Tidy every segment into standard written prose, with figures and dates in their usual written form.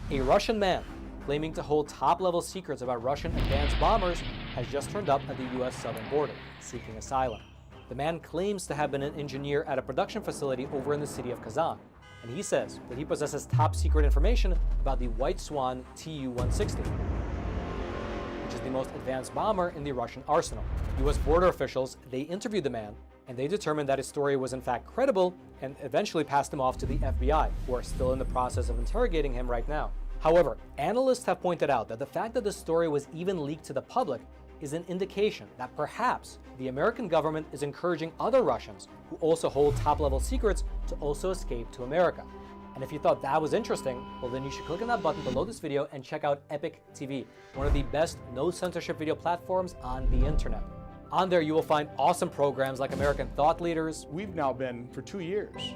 A Russian man claiming to hold top-level secrets about Russian advanced bombers has just turned up at the U.S. southern border, seeking asylum. The man claims to have been an engineer at a production facility over in the city of Kazan, and he says that he possesses top-secret information about the White Swan Tu-160, which is the most advanced bomber in the Russian arsenal. U.S. border officials, they interviewed the man, and they determined that his story was in fact credible and eventually passed him off to the FBI, who are still in the process of interrogating him right now. However, analysts have pointed out that the fact that the story was even leaked to the public is an indication that perhaps the American government is encouraging other Russians who also hold top-level secrets to also escape to America. And if you thought that was interesting, well then you should click on that button below this video and check out Epic TV, one of the best no-censorship video platforms on the internet. On there you will find awesome programs like American Thought Leaders. We've now been, for 2 years,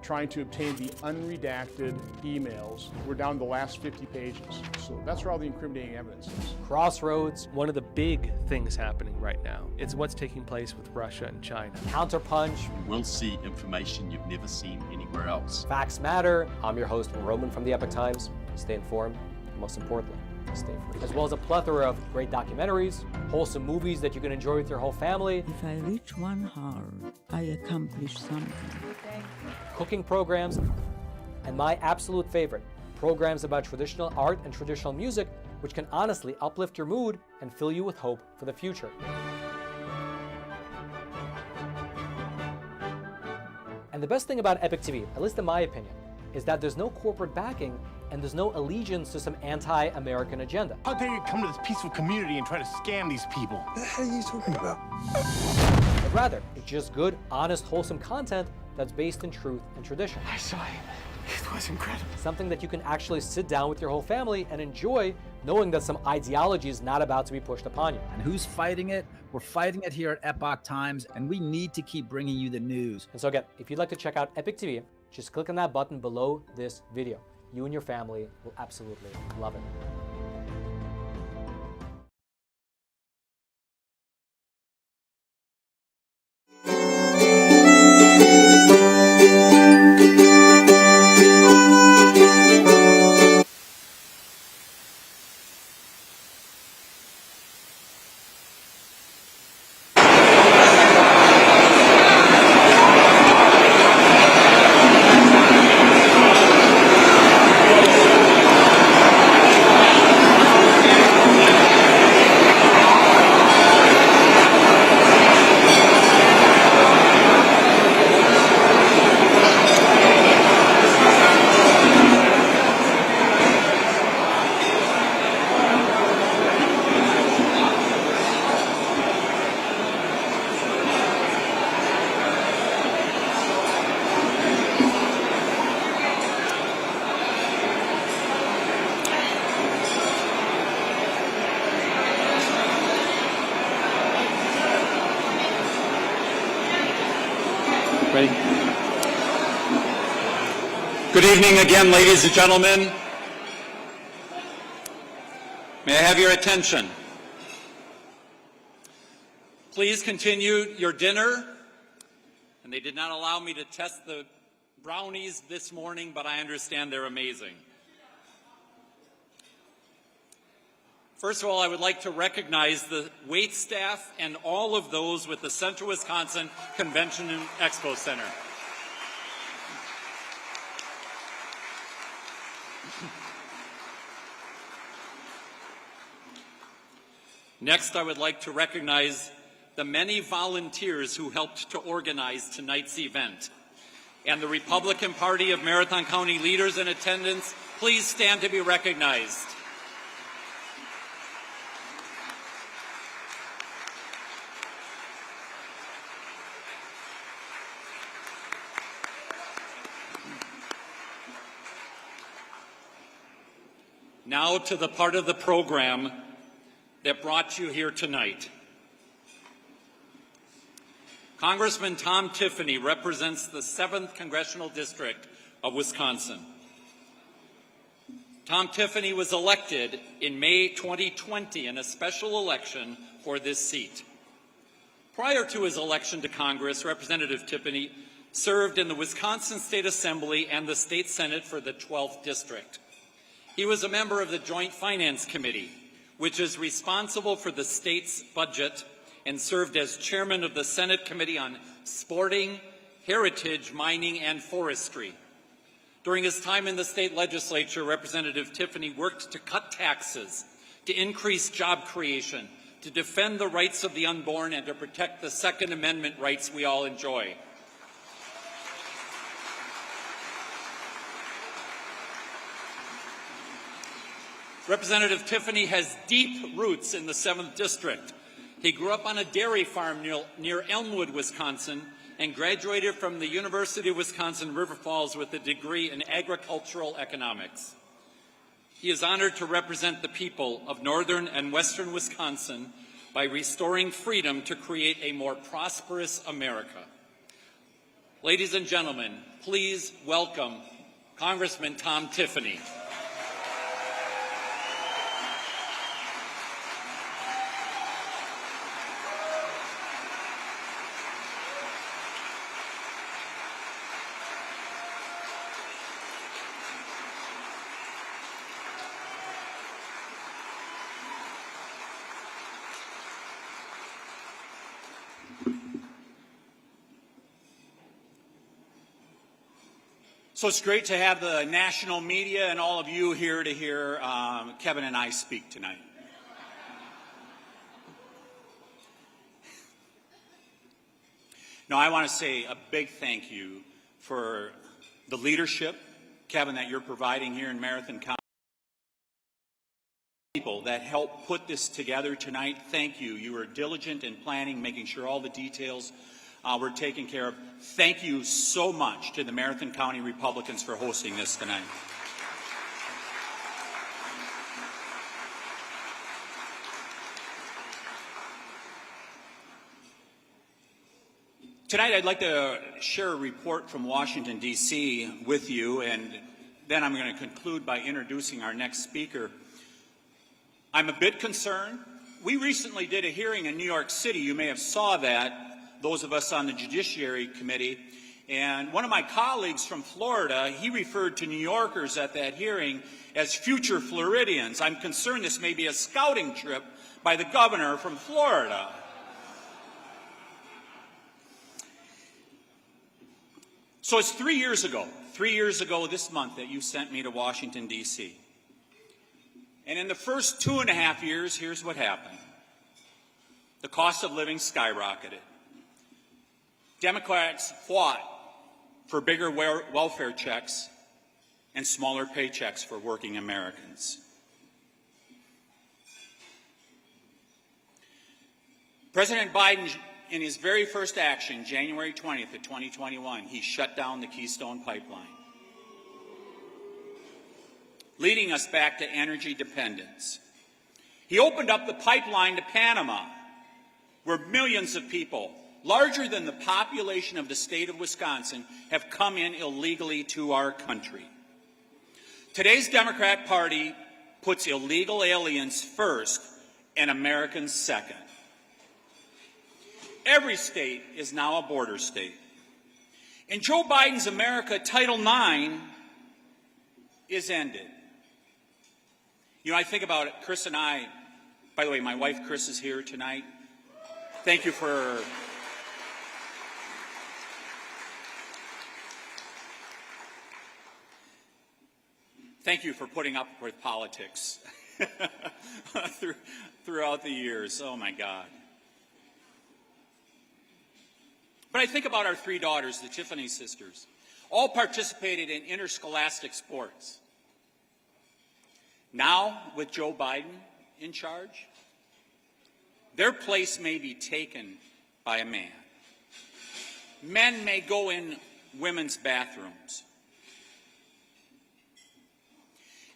trying to obtain the unredacted emails. We're down to the last 50 pages. So that's where all the incriminating evidence is. Crossroads. One of the big things happening right now is what's taking place with Russia and China. Counterpunch. You will see information you've never seen anywhere else. Facts Matter. I'm your host, Roman from the Epic Times. Stay informed, and most importantly, stay free. As well as a plethora of great documentaries, wholesome movies that you can enjoy with your whole family. If I reach 1 hour, I accomplish something. Cooking programs, and my absolute favorite, programs about traditional art and traditional music, which can honestly uplift your mood and fill you with hope for the future. And the best thing about Epic TV, at least in my opinion, is that there's no corporate backing and there's no allegiance to some anti-American agenda. How dare you come to this peaceful community and try to scam these people? What the hell are you talking about? But rather, it's just good, honest, wholesome content that's based in truth and tradition. I saw him. It was incredible. Something that you can actually sit down with your whole family and enjoy, knowing that some ideology is not about to be pushed upon you. And who's fighting it? We're fighting it here at Epoch Times, and we need to keep bringing you the news. And so again, if you'd like to check out Epic TV, just click on that button below this video. You and your family will absolutely love it. Ready? Good evening again, ladies and gentlemen. May I have your attention? Please continue your dinner. And they did not allow me to test the brownies this morning, but I understand they're amazing. First of all, I would like to recognize the wait staff and all of those with the Central Wisconsin Convention and Expo Center. Next, I would like to recognize the many volunteers who helped to organize tonight's event. And the Republican Party of Marathon County leaders in attendance, please stand to be recognized. Now to the part of the program that brought you here tonight. Congressman Tom Tiffany represents the 7th Congressional District of Wisconsin. Tom Tiffany was elected in May 2020 in a special election for this seat. Prior to his election to Congress, Representative Tiffany served in the Wisconsin State Assembly and the State Senate for the 12th District. He was a member of the Joint Finance Committee, which is responsible for the state's budget, and served as chairman of the Senate Committee on Sporting, Heritage, Mining, and Forestry. During his time in the state legislature, Representative Tiffany worked to cut taxes, to increase job creation, to defend the rights of the unborn, and to protect the Second Amendment rights we all enjoy. Representative Tiffany has deep roots in the 7th District. He grew up on a dairy farm near Elmwood, Wisconsin, and graduated from the University of Wisconsin River Falls with a degree in agricultural economics. He is honored to represent the people of northern and western Wisconsin by restoring freedom to create a more prosperous America. Ladies and gentlemen, please welcome Congressman Tom Tiffany. So it's great to have the national media and all of you here to hear Kevin and I speak tonight. Now, I want to say a big thank you for the leadership, Kevin, that you're providing here in Marathon County. People that helped put this together tonight, thank you. You were diligent in planning, making sure all the details were taken care of. Thank you so much to the Marathon County Republicans for hosting this tonight. Tonight, I'd like to share a report from Washington, D.C. with you, and then I'm going to conclude by introducing our next speaker. I'm a bit concerned. We recently did a hearing in New York City. You may have saw that, those of us on the Judiciary Committee. And one of my colleagues from Florida, he referred to New Yorkers at that hearing as future Floridians. I'm concerned this may be a scouting trip by the governor from Florida. So it's 3 years ago this month that you sent me to Washington, D.C. And in the first 2.5 years, here's what happened. The cost of living skyrocketed. Democrats fought for bigger welfare checks and smaller paychecks for working Americans. President Biden, in his very first action, January 20th of 2021, he shut down the Keystone Pipeline, leading us back to energy dependence. He opened up the pipeline to Panama, where millions of people, larger than the population of the state of Wisconsin, have come in illegally to our country. Today's Democrat Party puts illegal aliens first and Americans second. Every state is now a border state. In Joe Biden's America, Title IX is ended. You know, I think about it, Chris and I, by the way, my wife Chris is here tonight. Thank you for putting up with politics throughout the years. Oh, my God. But I think about our 3 daughters, the Tiffany sisters, all participated in interscholastic sports. Now, with Joe Biden in charge, their place may be taken by a man. Men may go in women's bathrooms.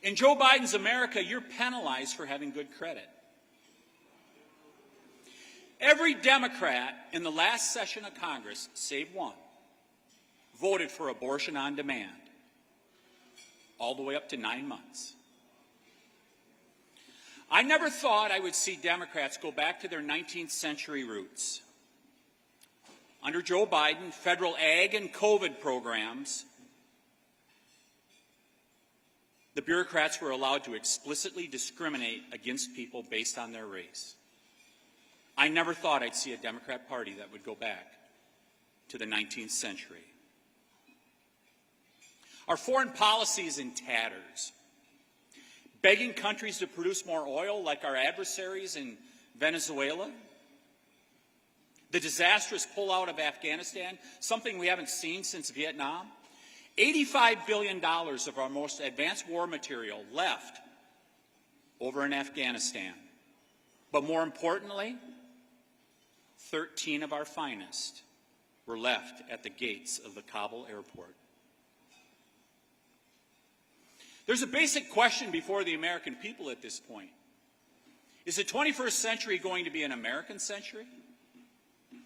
In Joe Biden's America, you're penalized for having good credit. Every Democrat in the last session of Congress, save one, voted for abortion on demand, all the way up to 9 months. I never thought I would see Democrats go back to their 19th century roots. Under Joe Biden, federal ag and COVID programs the bureaucrats were allowed to explicitly discriminate against people based on their race. I never thought I'd see a Democrat Party that would go back to the 19th century. Our foreign policy is in tatters, begging countries to produce more oil like our adversaries in Venezuela, the disastrous pullout of Afghanistan, something we haven't seen since Vietnam, $85 billion of our most advanced war material left over in Afghanistan. But more importantly, 13 of our finest were left at the gates of the Kabul airport. There's a basic question before the American people at this point. Is the 21st century going to be an American century,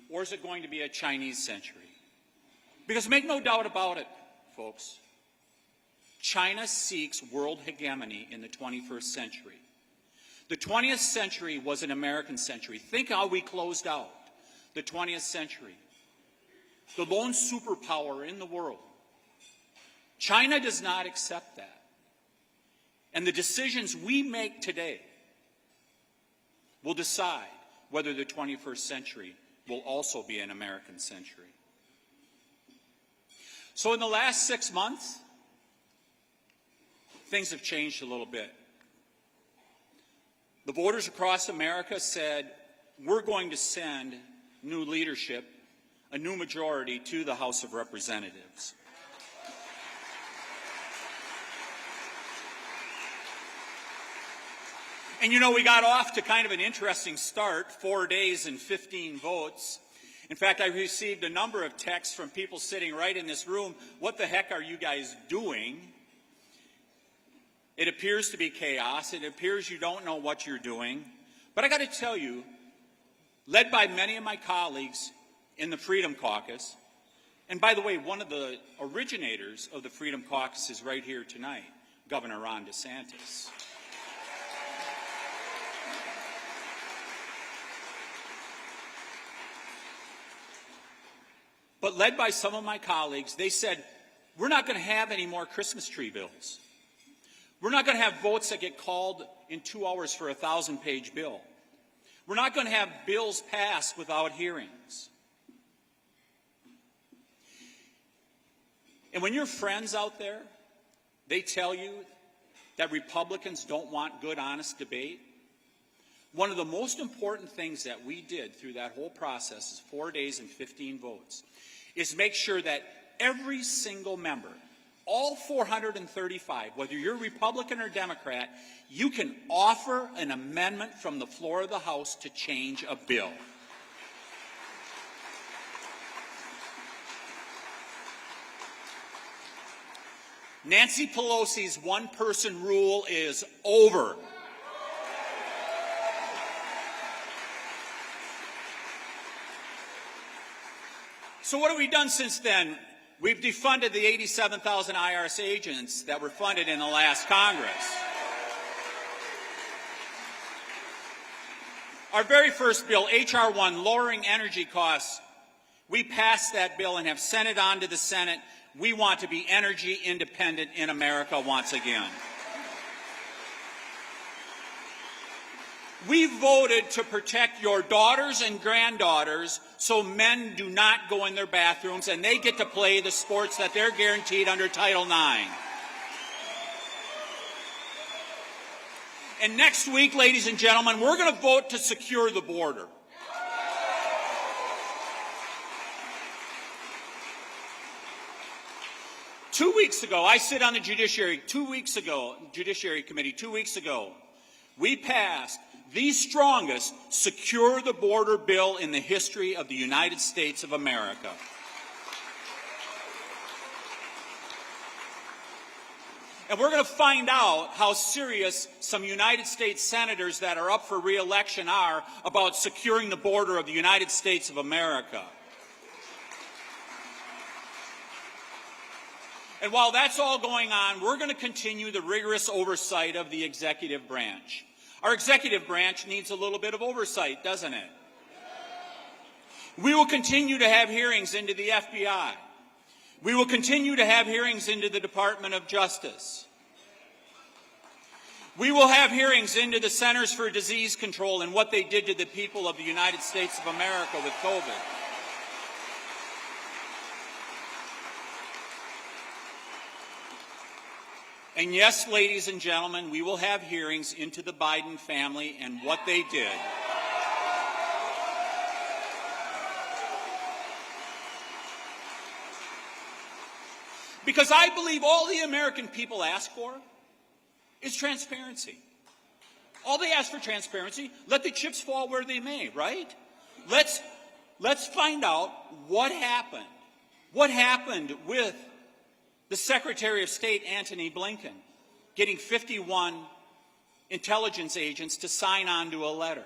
or is it going to be a Chinese century? Because make no doubt about it, folks, China seeks world hegemony in the 21st century. The 20th century was an American century. Think how we closed out the 20th century. The lone superpower in the world. China does not accept that. And the decisions we make today will decide whether the 21st century will also be an American century. So in the last 6 months, things have changed a little bit. The voters across America said, we're going to send new leadership, a new majority to the House of Representatives. And you know, we got off to kind of an interesting start, 4 days and 15 votes. In fact, I received a number of texts from people sitting right in this room. What the heck are you guys doing? It appears to be chaos. It appears you don't know what you're doing. But I got to tell you, led by many of my colleagues in the Freedom Caucus, and by the way, one of the originators of the Freedom Caucus is right here tonight, Governor Ron DeSantis. But led by some of my colleagues, they said, we're not going to have any more Christmas tree bills. We're not going to have votes that get called in 2 hours for a 1,000-page bill. We're not going to have bills passed without hearings. And when your friends out there, they tell you that Republicans don't want good, honest debate, one of the most important things that we did through that whole process is 4 days and 15 votes, is make sure that every single member, all 435, whether you're Republican or Democrat, you can offer an amendment from the floor of the House to change a bill. Nancy Pelosi's one-person rule is over. So what have we done since then? We've defunded the 87,000 IRS agents that were funded in the last Congress. Our very first bill, H.R. 1, lowering energy costs, we passed that bill and have sent it on to the Senate. We want to be energy independent in America once again. We voted to protect your daughters and granddaughters so men do not go in their bathrooms and they get to play the sports that they're guaranteed under Title IX. And next week, ladies and gentlemen, we're going to vote to secure the border. Two weeks ago, I sit on the Judiciary Committee. 2 weeks ago, we passed the strongest secure the border bill in the history of the United States of America. And we're going to find out how serious some United States senators that are up for re-election are about securing the border of the United States of America. And while that's all going on, we're going to continue the rigorous oversight of the executive branch. Our executive branch needs a little bit of oversight, doesn't it? We will continue to have hearings into the FBI. We will continue to have hearings into the Department of Justice. We will have hearings into the Centers for Disease Control and what they did to the people of the United States of America with COVID. And yes, ladies and gentlemen, we will have hearings into the Biden family and what they did. Because I believe all the American people ask for is transparency. All they ask for transparency, let the chips fall where they may, right? Let's find out what happened. What happened with the Secretary of State, Antony Blinken, getting 51 intelligence agents to sign on to a letter.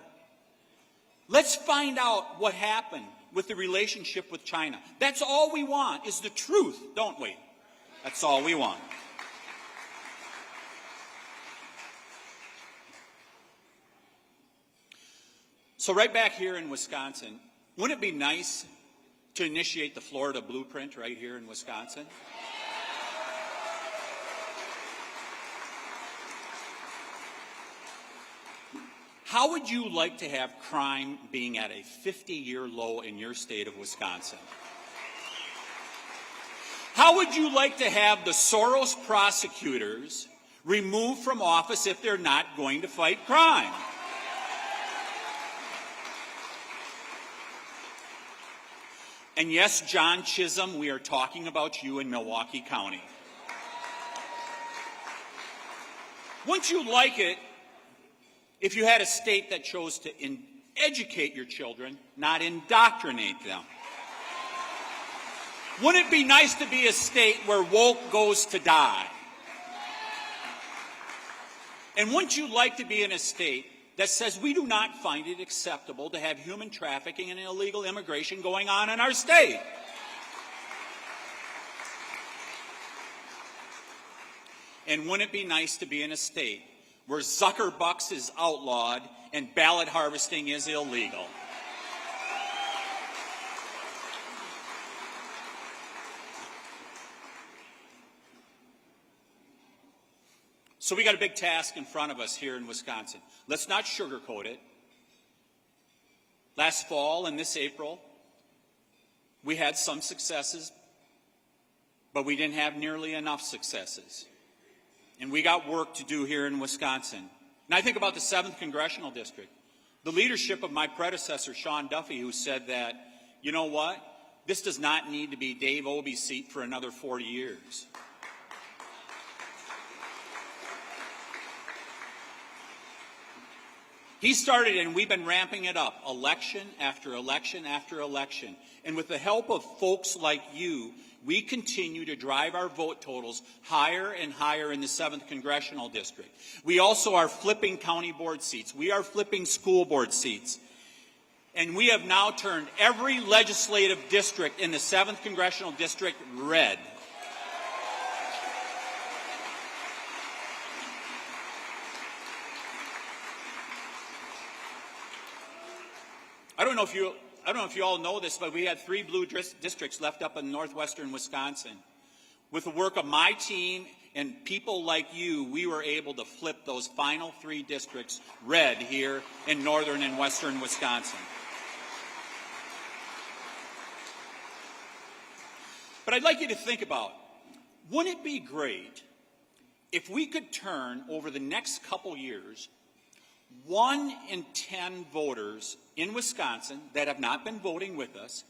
Let's find out what happened with the relationship with China. That's all we want, is the truth, don't we? That's all we want. So right back here in Wisconsin, wouldn't it be nice to initiate the Florida blueprint right here in Wisconsin? How would you like to have crime being at a 50-year low in your state of Wisconsin? How would you like to have the Soros prosecutors removed from office if they're not going to fight crime? And yes, John Chisholm, we are talking about you in Milwaukee County. Wouldn't you like it if you had a state that chose to educate your children, not indoctrinate them? Wouldn't it be nice to be a state where woke goes to die? And wouldn't you like to be in a state that says we do not find it acceptable to have human trafficking and illegal immigration going on in our state? And wouldn't it be nice to be in a state where Zuckerbucks is outlawed and ballot harvesting is illegal? So we got a big task in front of us here in Wisconsin. Let's not sugarcoat it. Last fall and this April, we had some successes, but we didn't have nearly enough successes. And we got work to do here in Wisconsin. And I think about the 7th Congressional District, the leadership of my predecessor, Sean Duffy, who said that, you know what, this does not need to be Dave Obey's seat for another 40 years. He started, and we've been ramping it up, election after election after election. And with the help of folks like you, we continue to drive our vote totals higher and higher in the 7th Congressional District. We also are flipping county board seats. We are flipping school board seats. And we have now turned every legislative district in the 7th Congressional District red. I don't know if you all know this, but we had 3 blue districts left up in northwestern Wisconsin. With the work of my team and people like you, we were able to flip those final 3 districts red here in northern and western Wisconsin. But I'd like you to think about, wouldn't it be great if we could turn over the next couple years 1 in 10 voters in Wisconsin that have not been voting with us,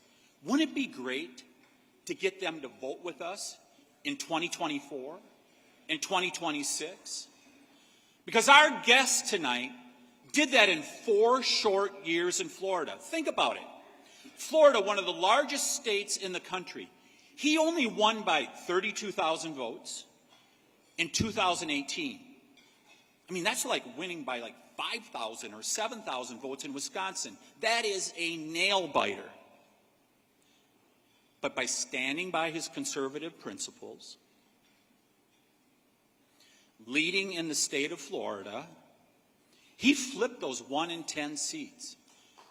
wouldn't it be great to get them to vote with us in 2024, in 2026? Because our guest tonight did that in 4 short years in Florida. Think about it. Florida, one of the largest states in the country, he only won by 32,000 votes in 2018. I mean, that's like winning by like 5,000 or 7,000 votes in Wisconsin. That is a nail-biter. But by standing by his conservative principles, leading in the state of Florida, he flipped those 1 in 10 seats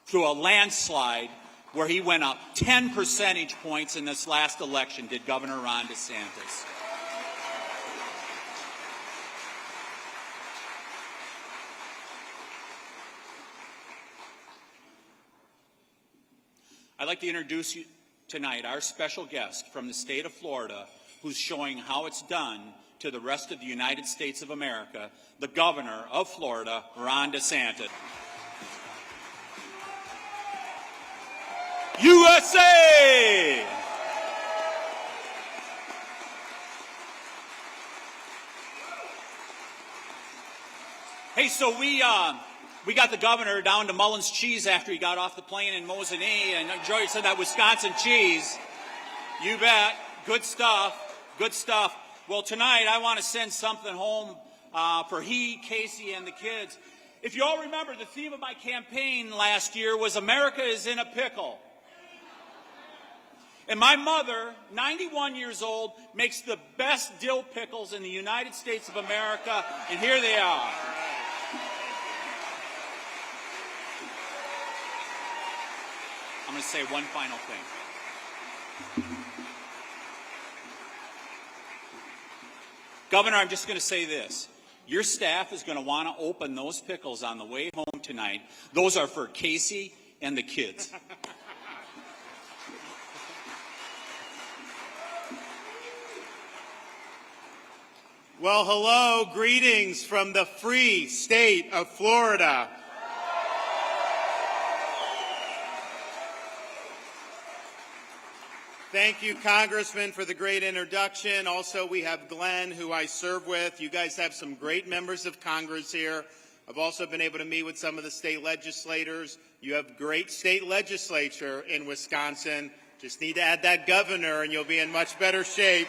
through a landslide where he went up 10 percentage points in this last election, did Governor Ron DeSantis. like to introduce you tonight our special guest from the state of Florida, who's showing how it's done to the rest of the United States of America, the governor of Florida, Ron DeSantis. USA! Hey, so we got the governor down to Mullins Cheese after he got off the plane in Mosinee, and Joey said that Wisconsin cheese. You bet. Good stuff. Good stuff. Well, tonight I want to send something home for Casey, and the kids. If you all remember, the theme of my campaign last year was America is in a pickle. And my mother, 91 years old, makes the best dill pickles in the United States of America, and here they are. I'm going to say one final thing. Governor, I'm just going to say this. Your staff is going to want to open those pickles on the way home tonight. Those are for Casey and the kids. Well, hello, greetings from the free state of Florida. Thank you, Congressman, for the great introduction. Also, we have Glenn, who I serve with. You guys have some great members of Congress here. I've also been able to meet with some of the state legislators. You have great state legislature in Wisconsin. Just need to add that governor, and you'll be in much better shape.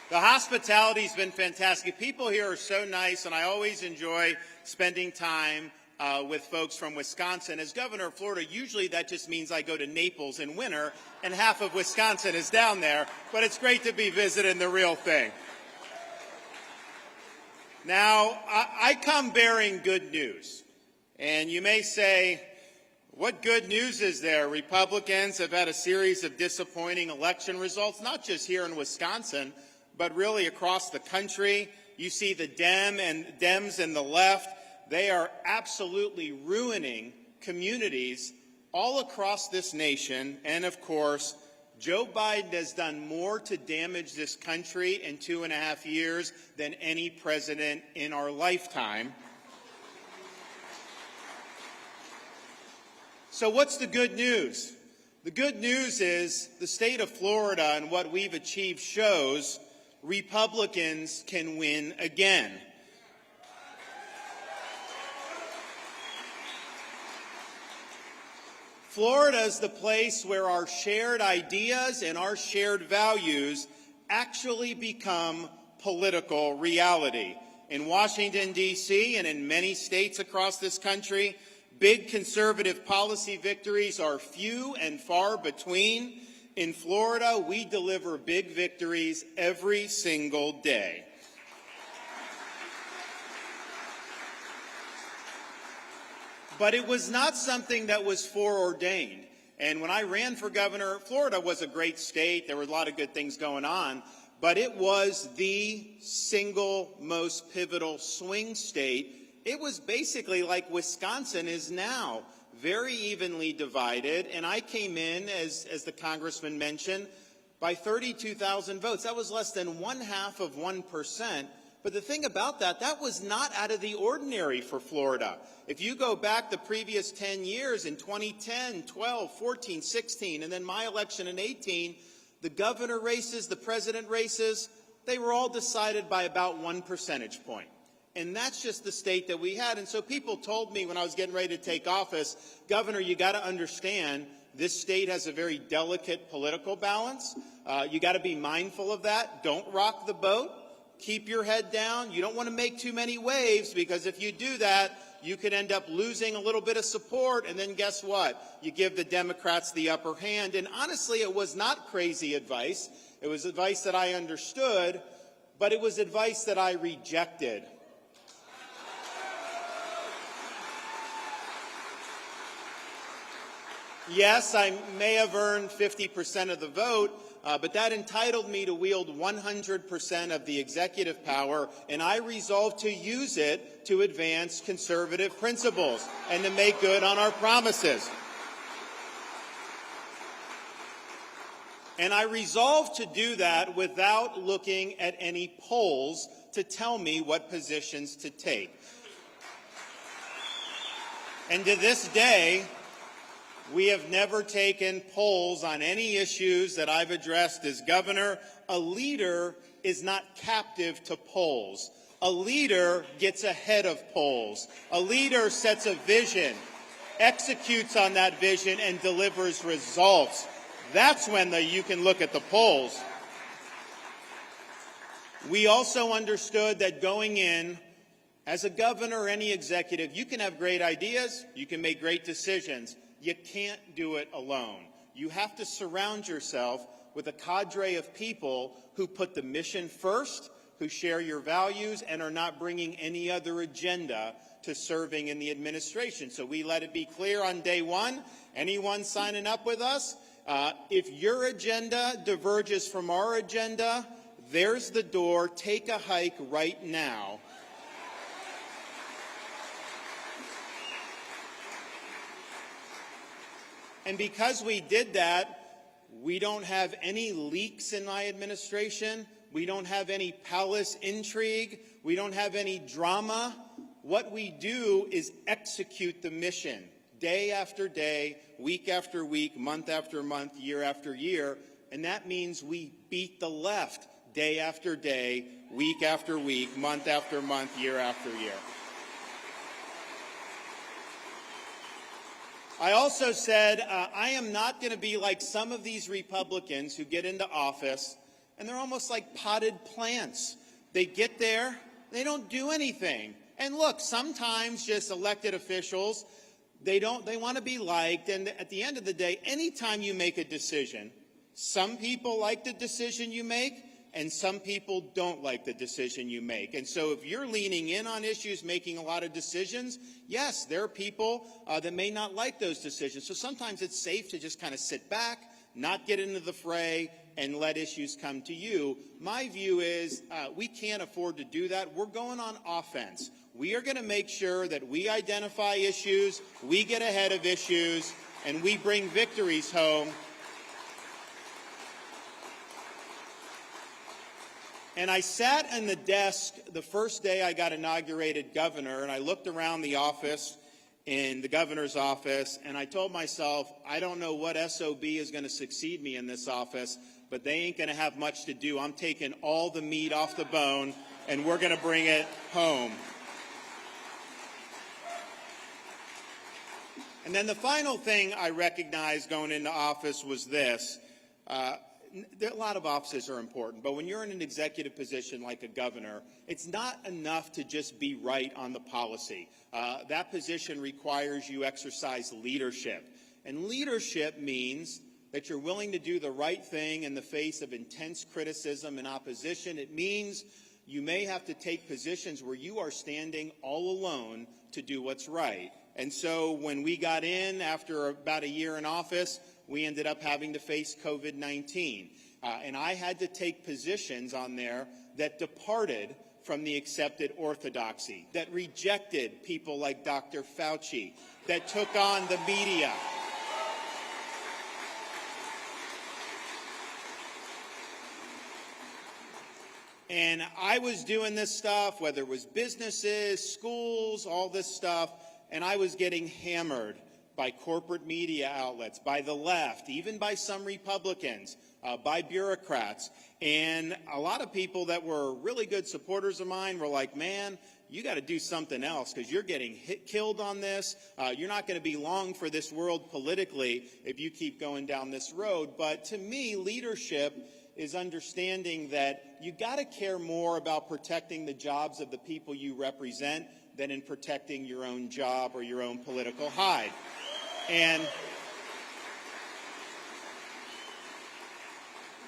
The hospitality's been fantastic. People here are so nice, and I always enjoy spending time with folks from Wisconsin. As governor of Florida, usually that just means I go to Naples in winter, and half of Wisconsin is down there, but it's great to be visiting the real thing. Now, I come bearing good news, and you may say, what good news is there? Republicans have had a series of disappointing election results, not just here in Wisconsin, but really across the country. You see the Dems and the left. They are absolutely ruining communities all across this nation. And, of course, Joe Biden has done more to damage this country in 2.5 years than any president in our lifetime. So what's the good news? The good news is the state of Florida and what we've achieved shows Republicans can win again. Florida is the place where our shared ideas and our shared values actually become political reality. In Washington, D.C., and in many states across this country, big conservative policy victories are few and far between. In Florida, we deliver big victories every single day. But it was not something that was foreordained. And when I ran for governor, Florida was a great state. There were a lot of good things going on. But it was the single most pivotal swing state. It was basically like Wisconsin is now, very evenly divided. And I came in, as the congressman mentioned, by 32,000 votes. That was less than 0.5%. But the thing about that was not out of the ordinary for Florida. If you go back the previous 10 years, in 2010, 12, 14, 16, and then my election in 18, the governor races, the president races, they were all decided by about 1 percentage point. And that's just the state that we had. And so people told me when I was getting ready to take office, Governor, you got to understand this state has a very delicate political balance. You got to be mindful of that. Don't rock the boat. Keep your head down. You don't want to make too many waves, because if you do that, you could end up losing a little bit of support, and then guess what? You give the Democrats the upper hand. And honestly, it was not crazy advice. It was advice that I understood, but it was advice that I rejected. Yes, I may have earned 50% of the vote, but that entitled me to wield 100% of the executive power, and I resolved to use it to advance conservative principles and to make good on our promises. And I resolved to do that without looking at any polls to tell me what positions to take. And to this day, we have never taken polls on any issues that I've addressed as governor. A leader is not captive to polls. A leader gets ahead of polls. A leader sets a vision, executes on that vision, and delivers results. That's when you can look at the polls. We also understood that going in, as a governor or any executive, you can have great ideas, you can make great decisions. You can't do it alone. You have to surround yourself with a cadre of people who put the mission first, who share your values, and are not bringing any other agenda to serving in the administration. So we let it be clear on day one, anyone signing up with us, if your agenda diverges from our agenda, there's the door. Take a hike right now. And because we did that, we don't have any leaks in my administration. We don't have any palace intrigue. We don't have any drama. What we do is execute the mission day after day, week after week, month after month, year after year. And that means we beat the left day after day, week after week, month after month, year after year. I also said I am not going to be like some of these Republicans who get into office and they're almost like potted plants. They get there, they don't do anything. And look, sometimes just elected officials, they want to be liked, and at the end of the day, anytime you make a decision, some people like the decision you make, and some people don't like the decision you make. And so if you're leaning in on issues, making a lot of decisions, yes, there are people that may not like those decisions. So sometimes it's safe to just kind of sit back, not get into the fray, and let issues come to you. My view is we can't afford to do that. We're going on offense. We are going to make sure that we identify issues, we get ahead of issues, and we bring victories home. And I sat in the desk the first day I got inaugurated governor, and I looked around the office, in the governor's office, and I told myself, I don't know what SOB is going to succeed me in this office, but they ain't going to have much to do. I'm taking all the meat off the bone, and we're going to bring it home. And then the final thing I recognized going into office was this. A lot of offices are important, but when you're in an executive position like a governor, it's not enough to just be right on the policy. That position requires you exercise leadership. And leadership means that you're willing to do the right thing in the face of intense criticism and opposition. It means you may have to take positions where you are standing all alone to do what's right. And so when we got in after about a year in office, we ended up having to face COVID-19. And I had to take positions on there that departed from the accepted orthodoxy, that rejected people like Dr. Fauci, that took on the media. And I was doing this stuff, whether it was businesses, schools, all this stuff, and I was getting hammered by corporate media outlets, by the left, even by some Republicans, by bureaucrats. And a lot of people that were really good supporters of mine were like, man, you got to do something else because you're getting killed on this. You're not going to be long for this world politically if you keep going down this road. But to me, leadership is understanding that you got to care more about protecting the jobs of the people you represent than in protecting your own job or your own political hide. And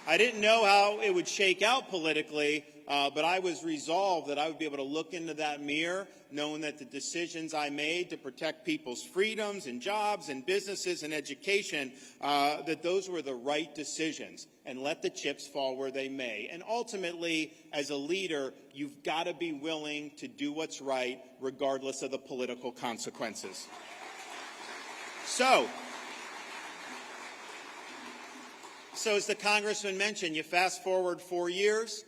I didn't know how it would shake out politically, but I was resolved that I would be able to look into that mirror, knowing that the decisions I made to protect people's freedoms and jobs and businesses and education, that those were the right decisions, and let the chips fall where they may. And ultimately, as a leader, you've got to be willing to do what's right, regardless of the political consequences. So as the congressman mentioned, you fast forward 4 years,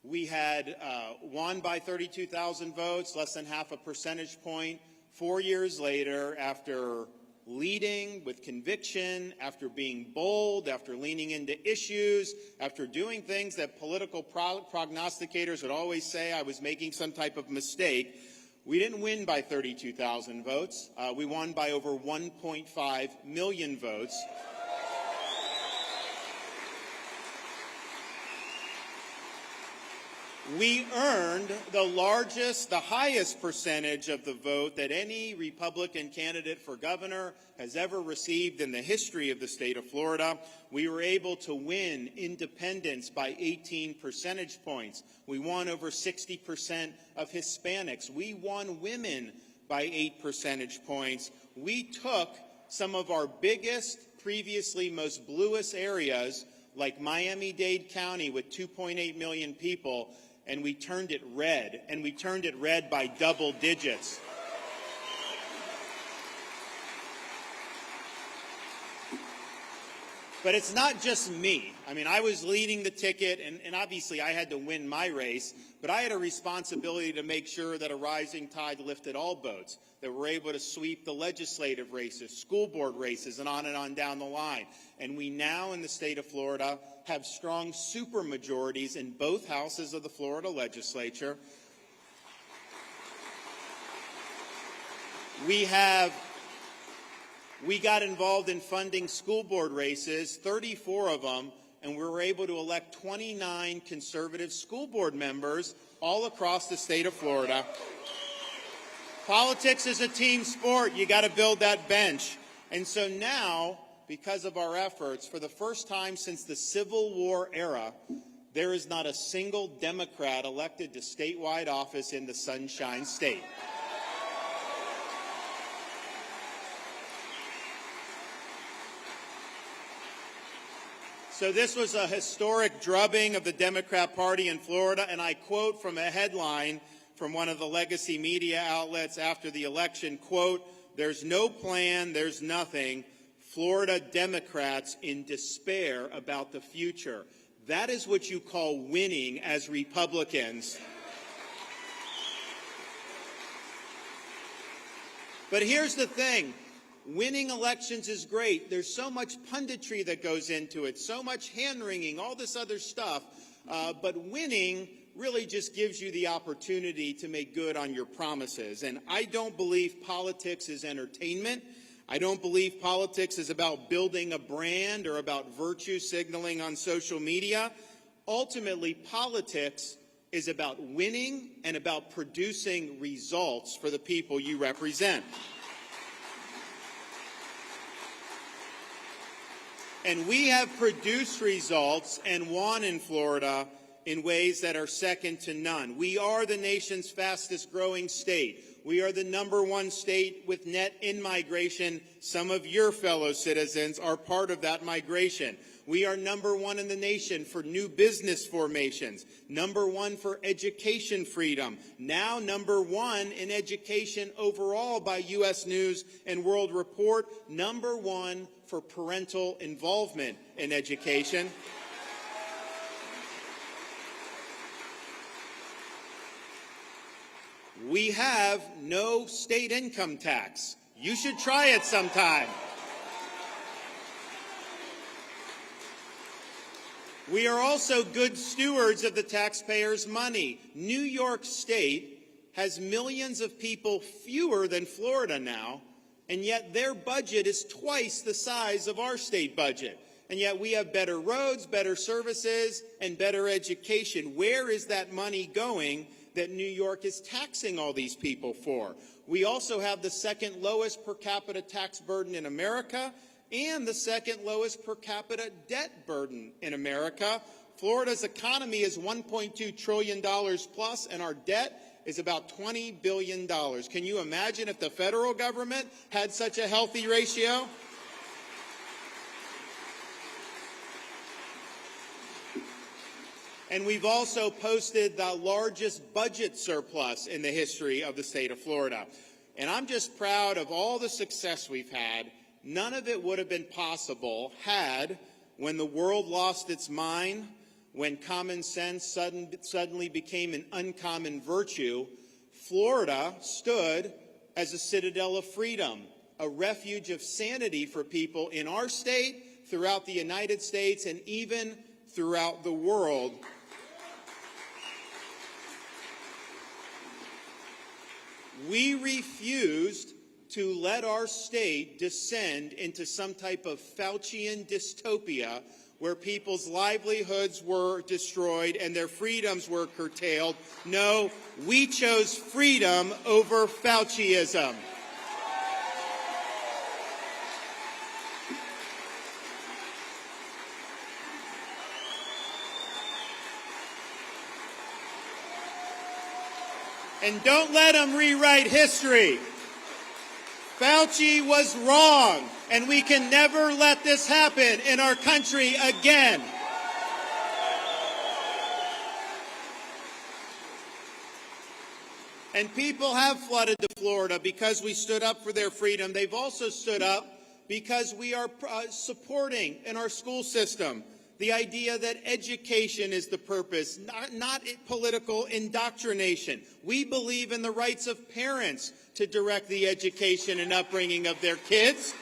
we had won by 32,000 votes, less than half a percentage point. 4 years later, after leading with conviction, after being bold, after leaning into issues, after doing things that political prognosticators would always say I was making some type of mistake, we didn't win by 32,000 votes. We won by over 1.5 million votes. We earned the highest percentage of the vote that any Republican candidate for governor has ever received in the history of the state of Florida. We were able to win independents by 18 percentage points. We won over 60% of Hispanics. We won women by 8 percentage points. We took some of our biggest, previously most bluest areas, like Miami-Dade County with 2.8 million people, and we turned it red, and we turned it red by double digits. But it's not just me. I mean, I was leading the ticket, and obviously I had to win my race, but I had a responsibility to make sure that a rising tide lifted all boats, that we're able to sweep the legislative races, school board races, and on down the line. And we now, in the state of Florida, have strong supermajorities in both houses of the Florida legislature. We got involved in funding school board races, 34 of them, and we were able to elect 29 conservative school board members all across the state of Florida. Politics is a team sport. You got to build that bench. And so now, because of our efforts, for the first time since the Civil War era, there is not a single Democrat elected to statewide office in the Sunshine State. So this was a historic drubbing of the Democrat Party in Florida, and I quote from a headline from one of the legacy media outlets after the election, quote, "There's no plan, there's nothing. Florida Democrats in despair about the future." That is what you call winning as Republicans. But here's the thing. Winning elections is great. There's so much punditry that goes into it, so much hand-wringing, all this other stuff. But winning really just gives you the opportunity to make good on your promises. And I don't believe politics is entertainment. I don't believe politics is about building a brand or about virtue signaling on social media. Ultimately, politics is about winning and about producing results for the people you represent. And we have produced results and won in Florida in ways that are second to none. We are the nation's fastest growing state. We are the #1 state with net in-migration. Some of your fellow citizens are part of that migration. We are #1 in the nation for new business formations, #1 for education freedom, now #1 in education overall by U.S. News and World Report, #1 for parental involvement in education. We have no state income tax. You should try it sometime. We are also good stewards of the taxpayers' money. New York State has millions of people fewer than Florida now, and yet their budget is twice the size of our state budget. And yet we have better roads, better services, and better education. Where is that money going that New York is taxing all these people for? We also have the second lowest per capita tax burden in America and the second lowest per capita debt burden in America. Florida's economy is $1.2 trillion plus, and our debt is about $20 billion. Can you imagine if the federal government had such a healthy ratio? And we've also posted the largest budget surplus in the history of the state of Florida. And I'm just proud of all the success we've had. None of it would have been possible had, when the world lost its mind, when common sense suddenly became an uncommon virtue, Florida stood as a citadel of freedom, a refuge of sanity for people in our state, throughout the United States, and even throughout the world. We refused to let our state descend into some type of Faucian dystopia where people's livelihoods were destroyed and their freedoms were curtailed. No, we chose freedom over Fauciism. And don't let them rewrite history. Fauci was wrong, and we can never let this happen in our country again. And people have flooded to Florida because we stood up for their freedom. They've also stood up because we are supporting in our school system the idea that education is the purpose, not political indoctrination. We believe in the rights of parents to direct the education and upbringing of their kids.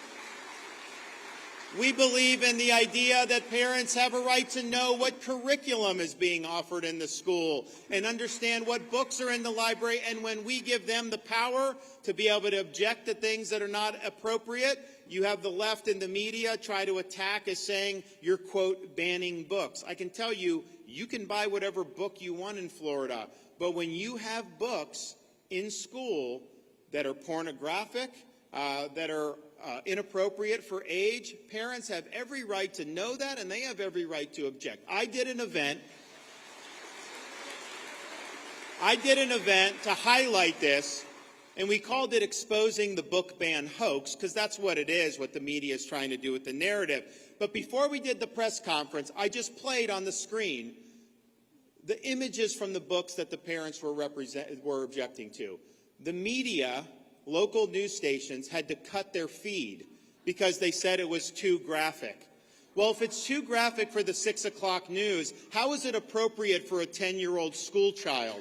We believe in the idea that parents have a right to know what curriculum is being offered in the school and understand what books are in the library. And when we give them the power to be able to object to things that are not appropriate, you have the left and the media try to attack as saying you're, quote, banning books. I can tell you, you can buy whatever book you want in Florida, but when you have books in school that are pornographic, that are inappropriate for age, parents have every right to know that, and they have every right to object. I did an event to highlight this, and we called it Exposing the Book Ban Hoax, because that's what it is, what the media is trying to do with the narrative. But before we did the press conference, I just played on the screen the images from the books that the parents were objecting to. The media, local news stations, had to cut their feed because they said it was too graphic. Well, if it's too graphic for the 6 o'clock news, how is it appropriate for a 10-year-old school child?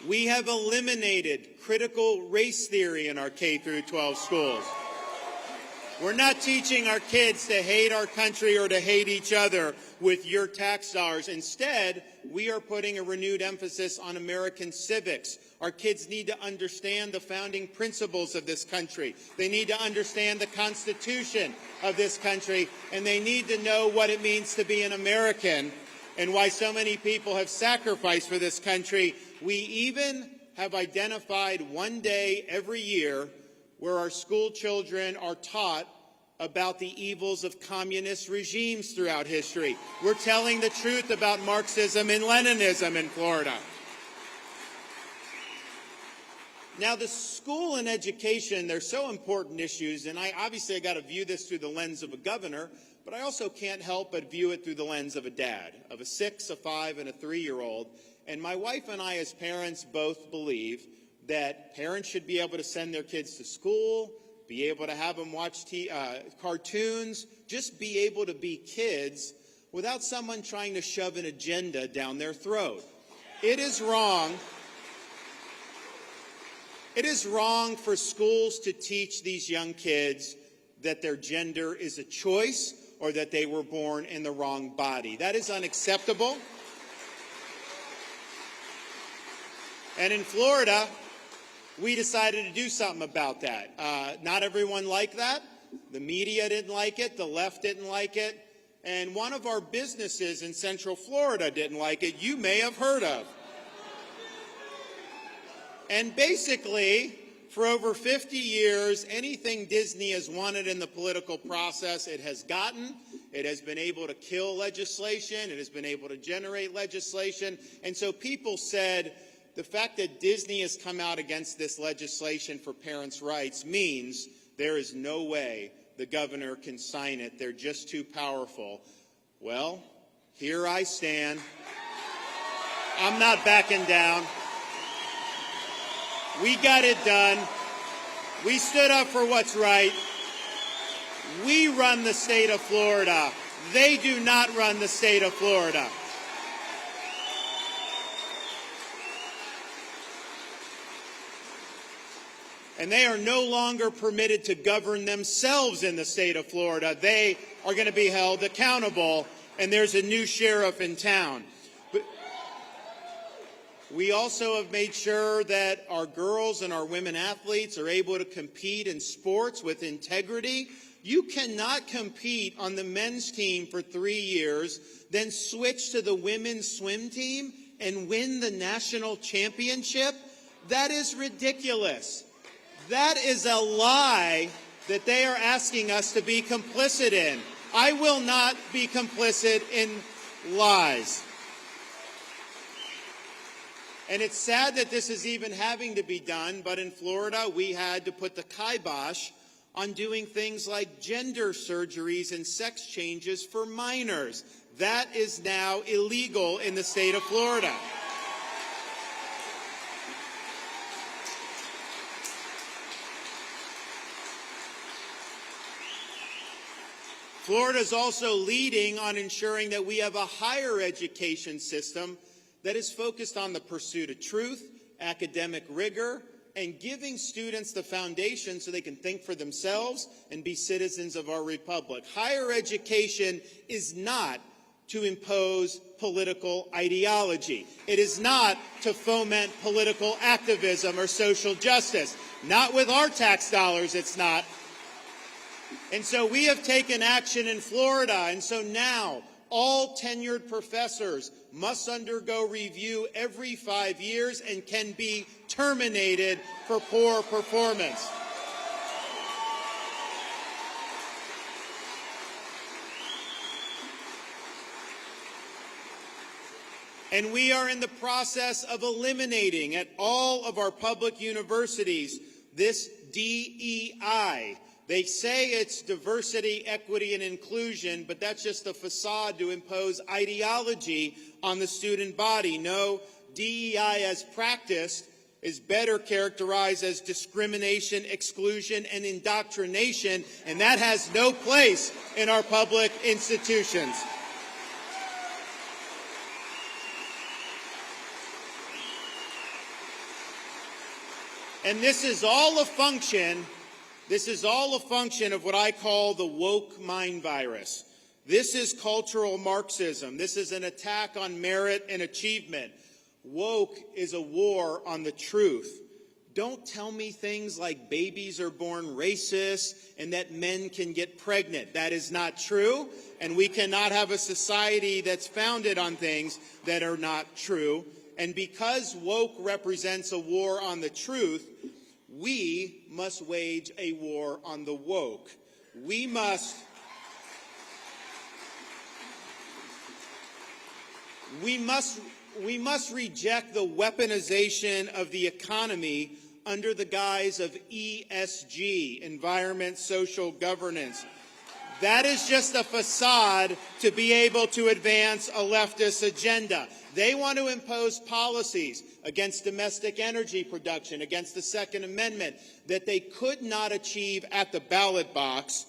We have eliminated critical race theory in our K-12 schools. We're not teaching our kids to hate our country or to hate each other with your tax dollars. Instead, we are putting a renewed emphasis on American civics. Our kids need to understand the founding principles of this country. They need to understand the Constitution of this country, and they need to know what it means to be an American and why so many people have sacrificed for this country. We even have identified one day every year where our school children are taught about the evils of communist regimes throughout history. We're telling the truth about Marxism and Leninism in Florida. Now, the school and education, they're so important issues, and I got to view this through the lens of a governor, but I also can't help but view it through the lens of a dad, of a 6, a 5, and a 3-year-old. And my wife and I, as parents, both believe that parents should be able to send their kids to school, be able to have them watch cartoons, just be able to be kids without someone trying to shove an agenda down their throat. It is wrong. It is wrong for schools to teach these young kids that their gender is a choice or that they were born in the wrong body. That is unacceptable. And in Florida, we decided to do something about that. Not everyone liked that. The media didn't like it. The left didn't like it. And one of our businesses in Central Florida didn't like it. You may have heard of. And basically, For over 50 years, anything Disney has wanted in the political process, it has gotten. It has been able to kill legislation. It has been able to generate legislation. And so people said the fact that Disney has come out against this legislation for parents' rights means there is no way the governor can sign it. They're just too powerful. Well, here I stand. I'm not backing down. We got it done. We stood up for what's right. We run the state of Florida. They do not run the state of Florida. And they are no longer permitted to govern themselves in the state of Florida. They are going to be held accountable, and there's a new sheriff in town. But we also have made sure that our girls and our women athletes are able to compete in sports with integrity. You cannot compete on the men's team for 3 years, then switch to the women's swim team and win the national championship. That is ridiculous. That is a lie that they are asking us to be complicit in. I will not be complicit in lies. And it's sad that this is even having to be done, but in Florida we had to put the kibosh on doing things like gender surgeries and sex changes for minors. That is now illegal in the state of Florida. Florida is also leading on ensuring that we have a higher education system that is focused on the pursuit of truth, academic rigor, and giving students the foundation so they can think for themselves and be citizens of our republic. Higher education is not to impose political ideology. It is not to foment political activism or social justice. Not with our tax dollars, it's not. And so we have taken action in Florida, and so now all tenured professors must undergo review every 5 years and can be terminated for poor performance. And we are in the process of eliminating at all of our public universities this DEI. They say it's diversity, equity, and inclusion, but that's just a facade to impose ideology on the student body. No, DEI as practiced is better characterized as discrimination, exclusion, and indoctrination, and that has no place in our public institutions. And this is all a function of what I call the woke mind virus. This is cultural Marxism. This is an attack on merit and achievement. Woke is a war on the truth. Don't tell me things like babies are born racist and that men can get pregnant. That is not true, and we cannot have a society that's founded on things that are not true. And because woke represents a war on the truth, we must wage a war on the woke. We must reject the weaponization of the economy under the guise of ESG, environment, social governance. That is just a facade to be able to advance a leftist agenda. They want to impose policies against domestic energy production, against the Second Amendment, that they could not achieve at the ballot box.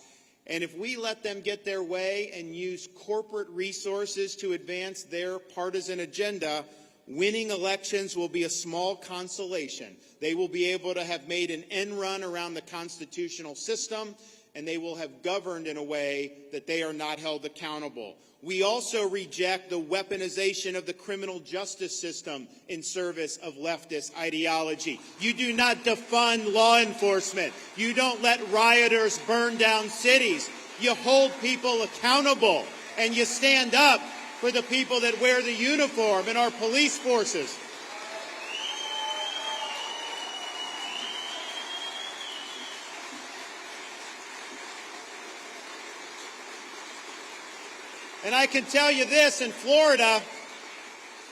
And if we let them get their way and use corporate resources to advance their partisan agenda, winning elections will be a small consolation. They will be able to have made an end run around the constitutional system, and they will have governed in a way that they are not held accountable. We also reject the weaponization of the criminal justice system in service of leftist ideology. You do not defund law enforcement. You don't let rioters burn down cities. You hold people accountable, and you stand up for the people that wear the uniform in our police forces. And I can tell you this, in Florida,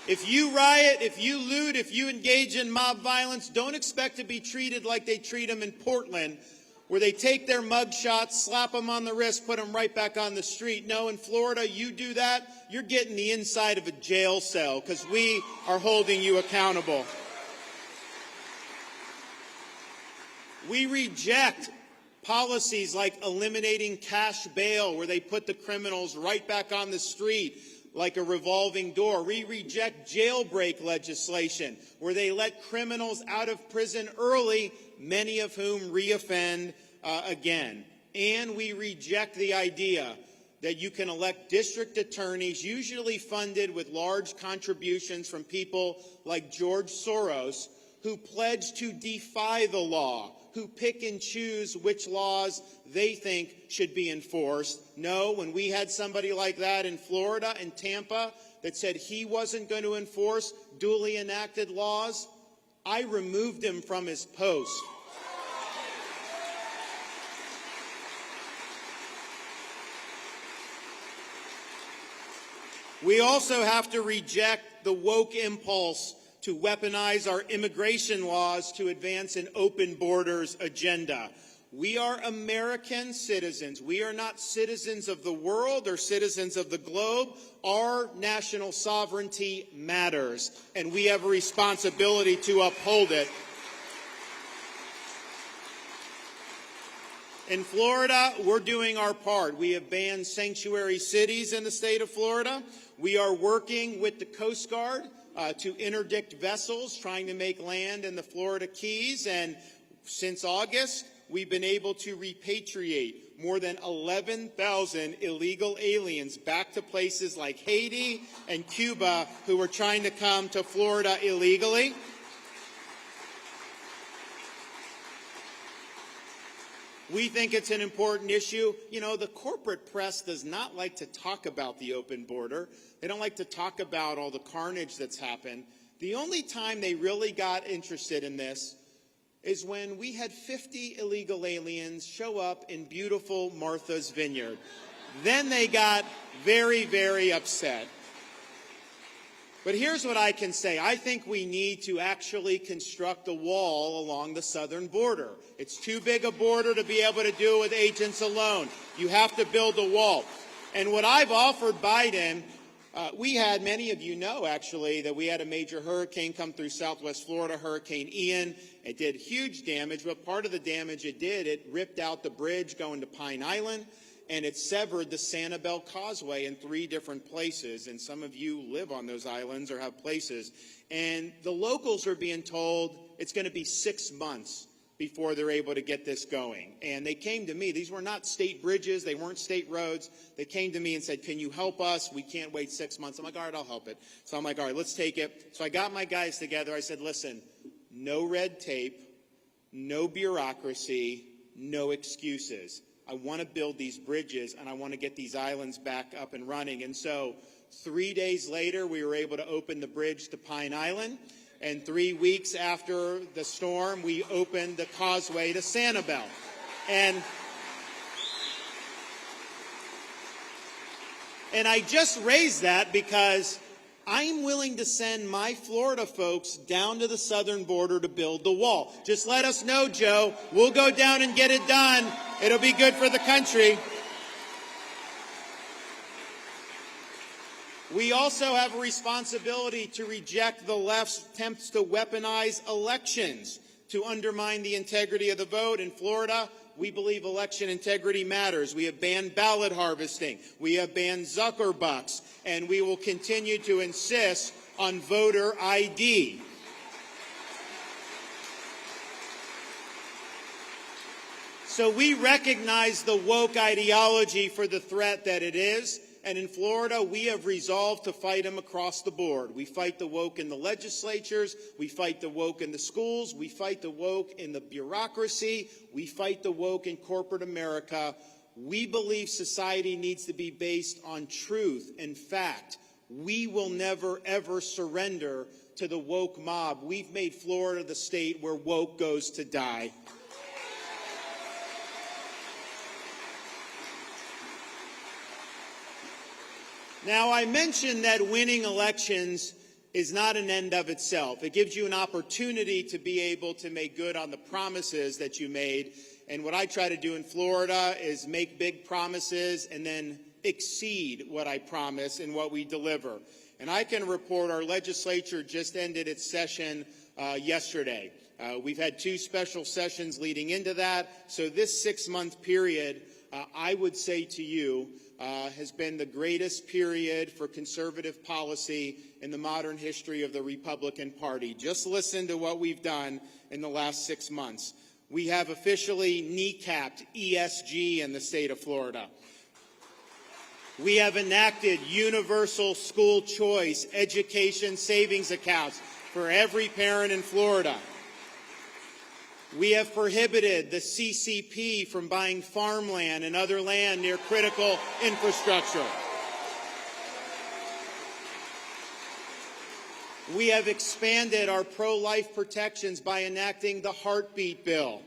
if you riot, if you loot, if you engage in mob violence, don't expect to be treated like they treat them in Portland, where they take their mug shots, slap them on the wrist, put them right back on the street. No, in Florida, you do that, you're getting the inside of a jail cell because we are holding you accountable. We reject policies like eliminating cash bail, where they put the criminals right back on the street like a revolving door. We reject jailbreak legislation, where they let criminals out of prison early, many of whom reoffend again. And we reject the idea that you can elect district attorneys, usually funded with large contributions from people like George Soros, who pledge to defy the law, who pick and choose which laws they think should be enforced. No, when we had somebody like that in Florida and Tampa that said he wasn't going to enforce duly enacted laws, I removed him from his post. We also have to reject the woke impulse to weaponize our immigration laws to advance an open borders agenda. We are American citizens. We are not citizens of the world or citizens of the globe. Our national sovereignty matters, and we have a responsibility to uphold it. In Florida, we're doing our part. We have banned sanctuary cities in the state of Florida. We are working with the Coast Guard to interdict vessels trying to make land in the Florida Keys. And since August, we've been able to repatriate more than 11,000 illegal aliens back to places like Haiti and Cuba who were trying to come to Florida illegally. We think it's an important issue. You know, the corporate press does not like to talk about the open border. They don't like to talk about all the carnage that's happened. The only time they really got interested in this is when we had 50 illegal aliens show up in beautiful Martha's Vineyard. Then they got very, very upset. But here's what I can say. I think we need to actually construct a wall along the southern border. It's too big a border to be able to do it with agents alone. You have to build a wall. And what I've offered Biden, we had, many of you know actually, that we had a major hurricane come through southwest Florida, Hurricane Ian. It did huge damage, but part of the damage it did, it ripped out the bridge going to Pine Island, and it severed the Sanibel Causeway in 3 different places. And some of you live on those islands or have places. And the locals are being told it's going to be 6 months before they're able to get this going. And they came to me. These were not state bridges. They weren't state roads. They came to me and said, can you help us? We can't wait 6 months. I'm like, all right, I'll help it. So I'm like, all right, let's take it. So I got my guys together. I said, listen, no red tape, no bureaucracy, no excuses. I want to build these bridges, and I want to get these islands back up and running. And so 3 days later, we were able to open the bridge to Pine Island. And 3 weeks after the storm, we opened the causeway to Sanibel. And I just raised that because I'm willing to send my Florida folks down to the southern border to build the wall. Just let us know, Joe. We'll go down and get it done. It'll be good for the country. We also have a responsibility to reject the left's attempts to weaponize elections to undermine the integrity of the vote. In Florida, we believe election integrity matters. We have banned ballot harvesting. We have banned Zuckerbucks. And we will continue to insist on voter ID. So we recognize the woke ideology for the threat that it is. And in Florida, we have resolved to fight them across the board. We fight the woke in the legislatures. We fight the woke in the schools. We fight the woke in the bureaucracy. We fight the woke in corporate America. We believe society needs to be based on truth and fact. We will never, ever surrender to the woke mob. We've made Florida the state where woke goes to die. Now, I mentioned that winning elections is not an end of itself. It gives you an opportunity to be able to make good on the promises that you made. And what I try to do in Florida is make big promises and then exceed what I promise and what we deliver. And I can report our legislature just ended its session yesterday. We've had 2 special sessions leading into that. So this 6-month period, I would say to you, has been the greatest period for conservative policy in the modern history of the Republican Party. Just listen to what we've done in the last 6 months. We have officially kneecapped ESG in the state of Florida. We have enacted universal school choice education savings accounts for every parent in Florida. We have prohibited the CCP from buying farmland and other land near critical infrastructure. We have expanded our pro-life protections by enacting the heartbeat bill.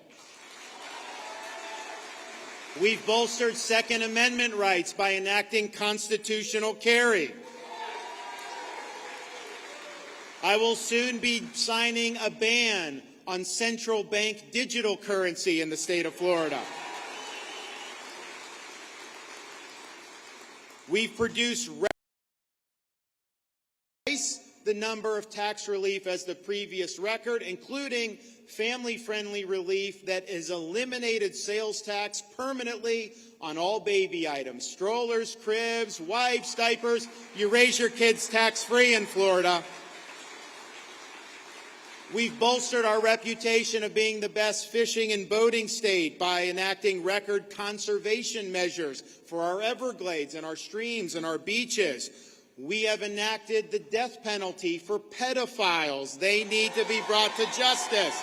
We've bolstered Second Amendment rights by enacting constitutional carry. I will soon be signing a ban on central bank digital currency in the state of Florida. We've produced twice the number of tax relief as the previous record, including family-friendly relief that has eliminated sales tax permanently on all baby items, strollers, cribs, wipes, diapers. You raise your kids tax-free in Florida. We've bolstered our reputation of being the best fishing and boating state by enacting record conservation measures for our Everglades and our streams and our beaches. We have enacted the death penalty for pedophiles. They need to be brought to justice.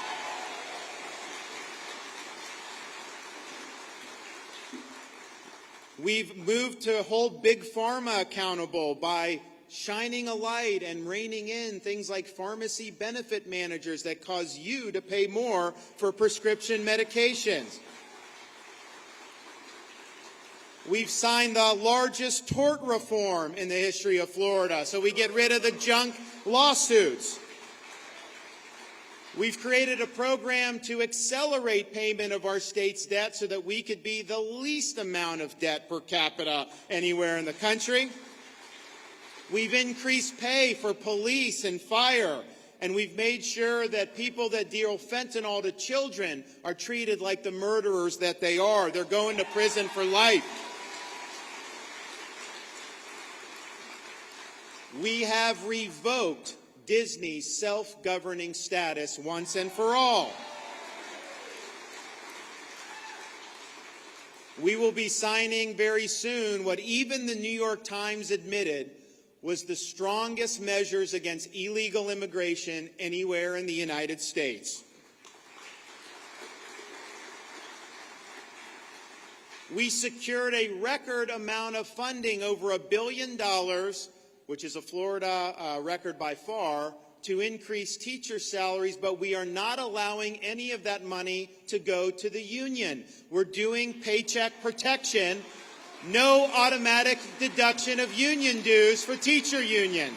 We've moved to hold Big Pharma accountable by shining a light and reining in things like pharmacy benefit managers that cause you to pay more for prescription medications. We've signed the largest tort reform in the history of Florida, so we get rid of the junk lawsuits. We've created a program to accelerate payment of our state's debt so that we could be the least amount of debt per capita anywhere in the country. We've increased pay for police and fire, and we've made sure that people that deal fentanyl to children are treated like the murderers that they are. They're going to prison for life. We have revoked Disney's self-governing status once and for all. We will be signing very soon what even the New York Times admitted was the strongest measures against illegal immigration anywhere in the United States. We secured a record amount of funding, over $1 billion, which is a Florida record by far, to increase teacher salaries, but we are not allowing any of that money to go to the union. We're doing paycheck protection. No automatic deduction of union dues for teacher union.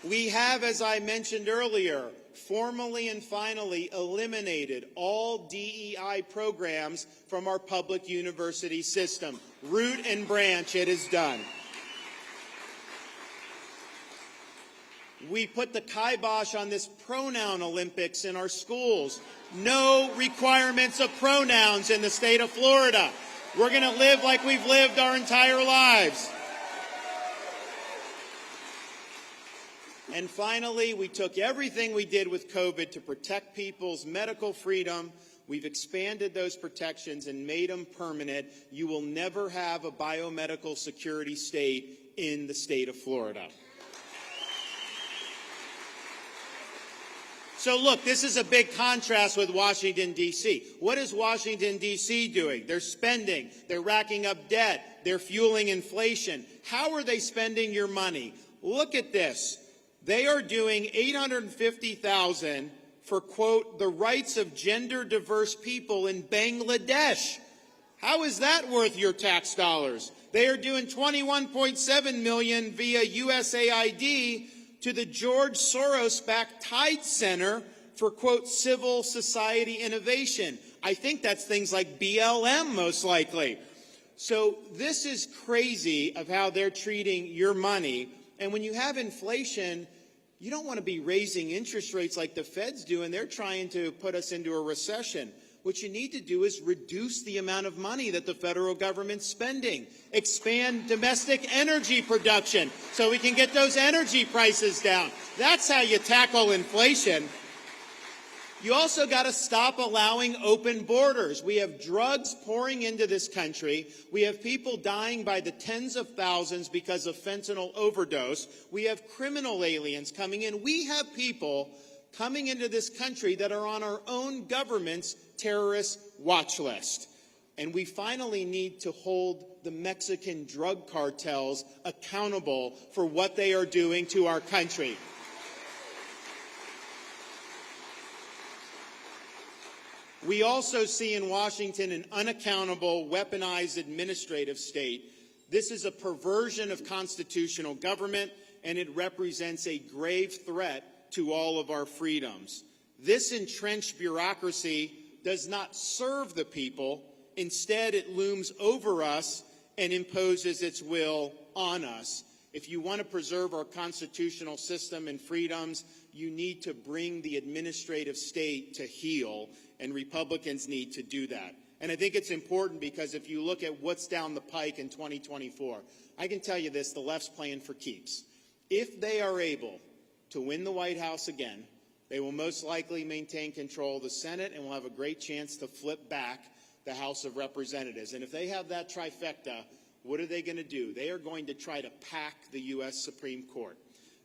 We have, as I mentioned earlier, formally and finally eliminated all DEI programs from our public university system. Root and branch, it is done. We put the kibosh on this pronoun Olympics in our schools. No requirements of pronouns in the state of Florida. We're going to live like we've lived our entire lives. And finally, we took everything we did with COVID to protect people's medical freedom. We've expanded those protections and made them permanent. You will never have a biomedical security state in the state of Florida. So look, this is a big contrast with Washington, D.C. What is Washington, D.C. doing? They're spending. They're racking up debt. They're fueling inflation. How are they spending your money? Look at this. They are doing $850,000 for, quote, the rights of gender-diverse people in Bangladesh. How is that worth your tax dollars? They are doing $21.7 million via USAID to the George Soros-backed Tide Center for, quote, civil society innovation. I think that's things like BLM, most likely. So this is crazy of how they're treating your money. And when you have inflation, you don't want to be raising interest rates like the Fed's do, and they're trying to put us into a recession. What you need to do is reduce the amount of money that the federal government's spending. Expand domestic energy production so we can get those energy prices down. That's how you tackle inflation. You also got to stop allowing open borders. We have drugs pouring into this country. We have people dying by the tens of thousands because of fentanyl overdose. We have criminal aliens coming in. We have people coming into this country that are on our own government's terrorist watch list. And we finally need to hold the Mexican drug cartels accountable for what they are doing to our country. We also see in Washington an unaccountable, weaponized administrative state. This is a perversion of constitutional government, and it represents a grave threat to all of our freedoms. This entrenched bureaucracy does not serve the people. Instead, it looms over us and imposes its will on us. If you want to preserve our constitutional system and freedoms, you need to bring the administrative state to heel, and Republicans need to do that. And I think it's important because if you look at what's down the pike in 2024, I can tell you this, the left's playing for keeps. If they are able to win the White House again, they will most likely maintain control of the Senate and will have a great chance to flip back the House of Representatives. And if they have that trifecta, what are they going to do? They are going to try to pack the U.S. Supreme Court.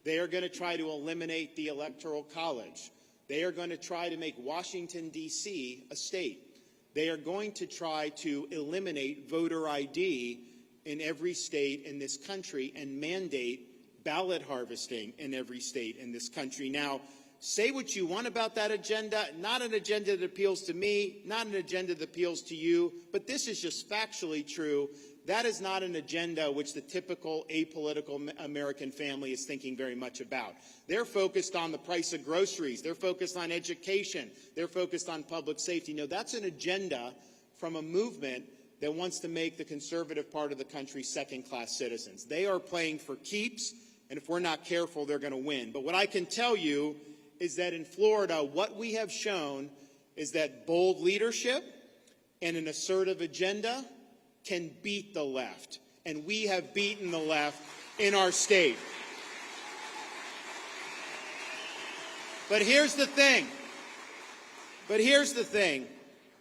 They are going to try to eliminate the Electoral College. They are going to try to make Washington, D.C. a state. They are going to try to eliminate voter ID in every state in this country and mandate ballot harvesting in every state in this country. Now, say what you want about that agenda, not an agenda that appeals to me, not an agenda that appeals to you, but this is just factually true. That is not an agenda which the typical apolitical American family is thinking very much about. They're focused on the price of groceries. They're focused on education. They're focused on public safety. No, that's an agenda from a movement that wants to make the conservative part of the country second-class citizens. They are playing for keeps, and if we're not careful, they're going to win. But what I can tell you is that in Florida, what we have shown is that bold leadership and an assertive agenda can beat the left. And we have beaten the left in our state. But here's the thing.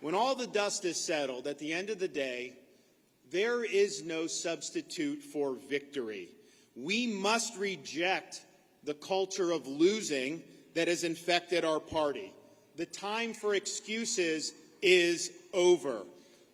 When all the dust is settled, at the end of the day, there is no substitute for victory. We must reject the culture of losing that has infected our party. The time for excuses is over.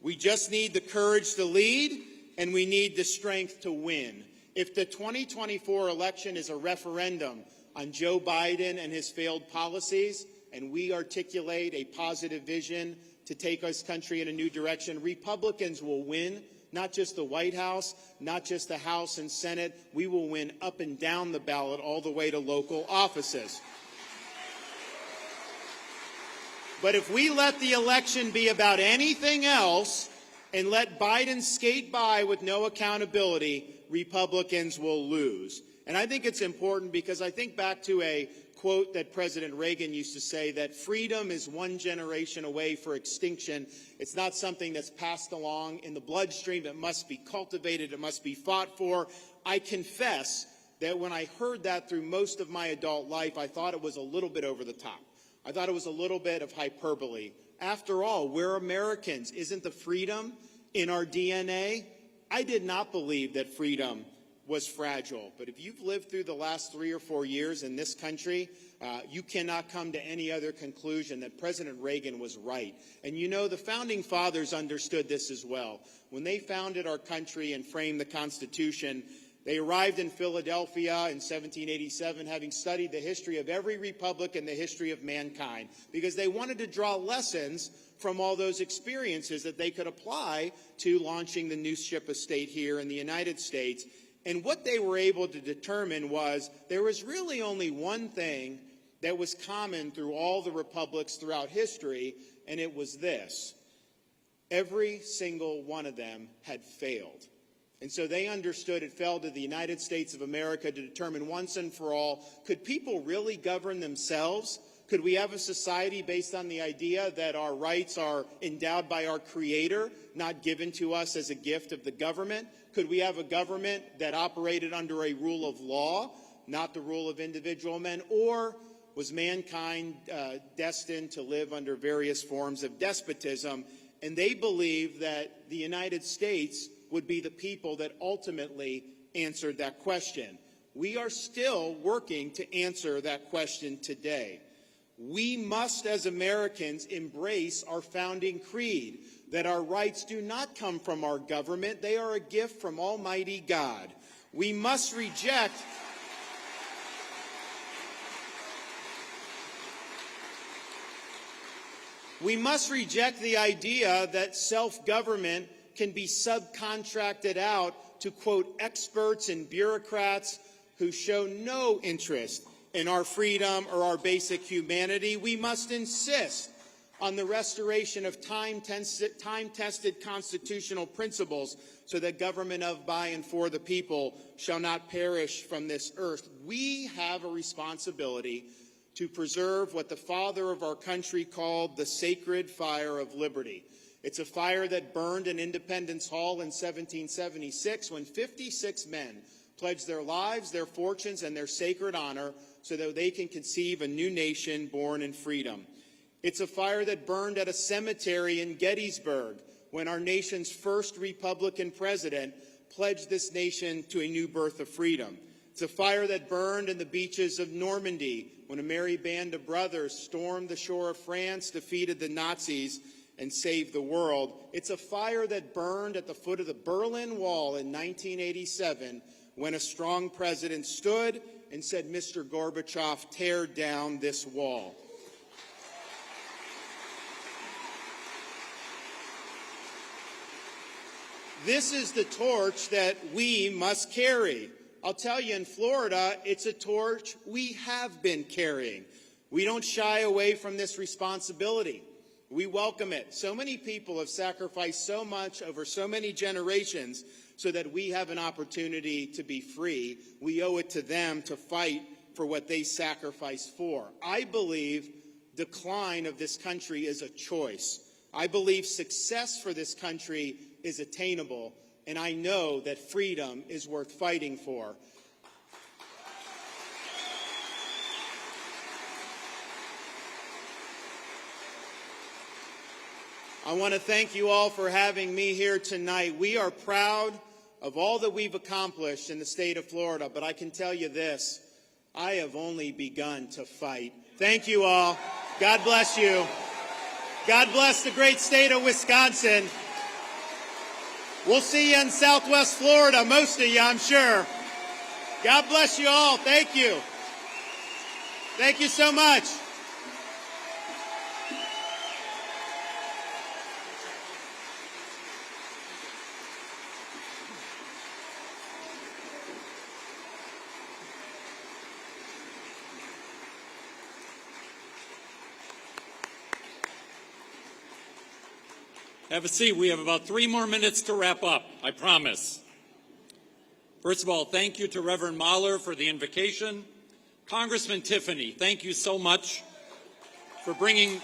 We just need the courage to lead, and we need the strength to win. If the 2024 election is a referendum on Joe Biden and his failed policies, and we articulate a positive vision to take this country in a new direction, Republicans will win, not just the White House, not just the House and Senate. We will win up and down the ballot all the way to local offices. But if we let the election be about anything else and let Biden skate by with no accountability, Republicans will lose. And I think it's important because I think back to a quote that President Reagan used to say, that freedom is one generation away for extinction. It's not something that's passed along in the bloodstream. It must be cultivated. It must be fought for. I confess that when I heard that through most of my adult life, I thought it was a little bit over the top. I thought it was a little bit of hyperbole. After all, we're Americans. Isn't the freedom in our DNA? I did not believe that freedom was fragile. But if you've lived through the last 3 or 4 years in this country, you cannot come to any other conclusion that President Reagan was right. And you know, the Founding Fathers understood this as well. When they founded our country and framed the Constitution, They arrived in Philadelphia in 1787, having studied the history of every republic and the history of mankind, because they wanted to draw lessons from all those experiences that they could apply to launching the new ship of state here in the United States. And what they were able to determine was there was really only one thing that was common through all the republics throughout history, and it was this: every single one of them had failed. And so they understood it fell to the United States of America to determine once and for all, could people really govern themselves? Could we have a society based on the idea that our rights are endowed by our Creator, not given to us as a gift of the government? Could we have a government that operated under a rule of law, not the rule of individual men? Or was mankind destined to live under various forms of despotism? And they believed that the United States would be the people that ultimately answered that question. We are still working to answer that question today. We must, as Americans, embrace our founding creed, that our rights do not come from our government, they are a gift from Almighty God. We must reject the idea that self-government can be subcontracted out to, quote, experts and bureaucrats who show no interest in our freedom or our basic humanity. We must insist on the restoration of time-tested constitutional principles so that government of, by, and for the people shall not perish from this earth. We have a responsibility to preserve what the father of our country called the sacred fire of liberty. It's a fire that burned in Independence Hall in 1776 when 56 men pledged their lives, their fortunes, and their sacred honor so that they can conceive a new nation born in freedom. It's a fire that burned at a cemetery in Gettysburg when our nation's first Republican president pledged this nation to a new birth of freedom. It's a fire that burned in the beaches of Normandy when a merry band of brothers stormed the shore of France, defeated the Nazis, and saved the world. It's a fire that burned at the foot of the Berlin Wall in 1987 when a strong president stood and said, "Mr. Gorbachev, tear down this wall." This is the torch that we must carry. I'll tell you, in Florida, it's a torch we have been carrying. We don't shy away from this responsibility. We welcome it. So many people have sacrificed so much over so many generations so that we have an opportunity to be free. We owe it to them to fight for what they sacrificed for. I believe decline of this country is a choice. I believe success for this country is attainable, and I know that freedom is worth fighting for. I want to thank you all for having me here tonight. We are proud of all that we've accomplished in the state of Florida, but I can tell you this, I have only begun to fight. Thank you all. God bless you. God bless the great state of Wisconsin. We'll see you in Southwest Florida, most of you, I'm sure. God bless you all. Thank you. Thank you so much. Have a seat. We have about 3 more minutes to wrap up, I promise. First of all, thank you to Reverend Mahler for the invocation. Congressman Tiffany, thank you so much for bringing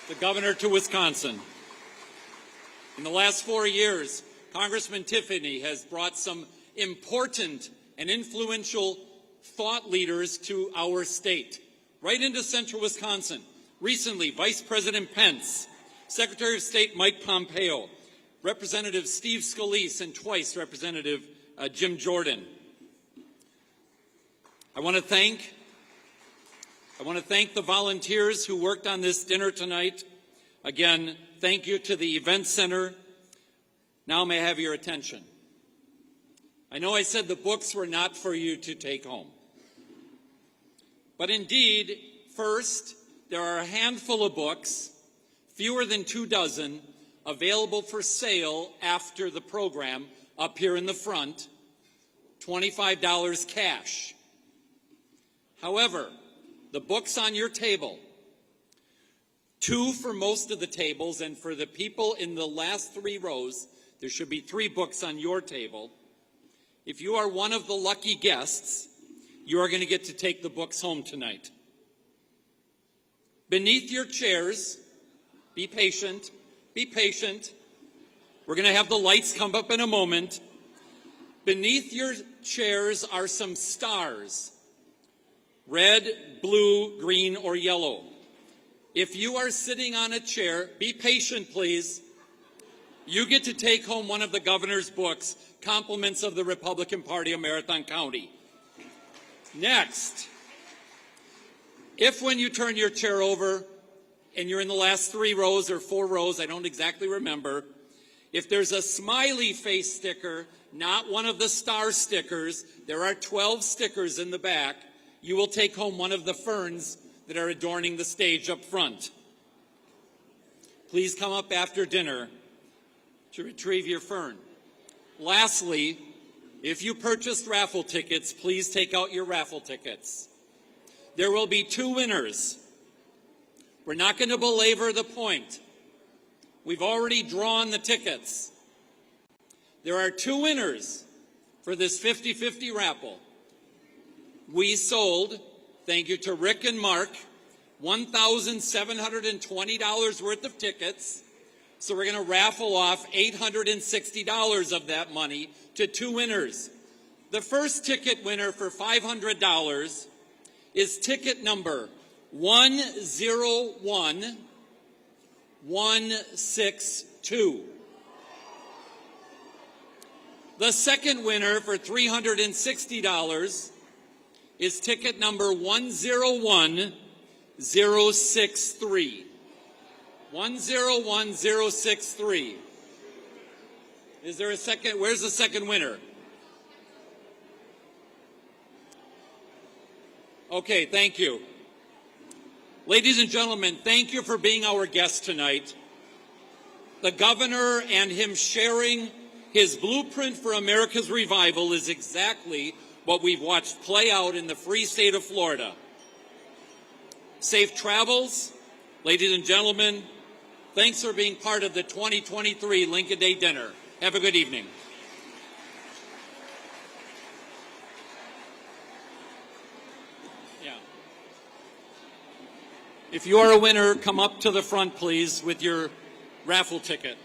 the governor to Wisconsin. In the last 4 years, Congressman Tiffany has brought some important and influential thought leaders to our state, right into central Wisconsin. Recently, Vice President Pence, Secretary of State Mike Pompeo, Representative Steve Scalise, and twice Representative Jim Jordan. I want to thank the volunteers who worked on this dinner tonight. Again, thank you to the Event Center. Now may I have your attention. I know I said the books were not for you to take home. But indeed, first, there are a handful of books, fewer than 24, available for sale after the program up here in the front, $25 cash. However, the books on your table, 2 for most of the tables, and for the people in the last 3 rows, there should be 3 books on your table. If you are one of the lucky guests, you are going to get to take the books home tonight. Beneath your chairs, be patient, be patient. We're going to have the lights come up in a moment. Beneath your chairs are some stars, red, blue, green, or yellow. If you are sitting on a chair, be patient, please. You get to take home one of the governor's books, Compliments of the Republican Party of Marathon County. Next, if when you turn your chair over and you're in the last 3 rows or 4 rows, I don't exactly remember, if there's a smiley face sticker, not one of the star stickers, there are 12 stickers in the back, you will take home one of the ferns that are adorning the stage up front. Please come up after dinner to retrieve your fern. Lastly, if you purchased raffle tickets, please take out your raffle tickets. There will be 2 winners. We're not going to belabor the point. We've already drawn the tickets. There are 2 winners for this 50-50 raffle. We sold, thank you to Rick and Mark, $1,720 worth of tickets. So we're going to raffle off $860 of that money to 2 winners. The first ticket winner for $500 is ticket number 101162. The second winner for $360 is ticket number 101063. 101063. Is there a second? Where's the second winner? Okay, thank you. Ladies and gentlemen, thank you for being our guest tonight. The governor and him sharing his blueprint for America's revival is exactly what we've watched play out in the free state of Florida. Safe travels. Ladies and gentlemen, thanks for being part of the 2023 Lincoln Day dinner. Have a good evening. Yeah. If you are a winner, come up to the front, please, with your raffle ticket.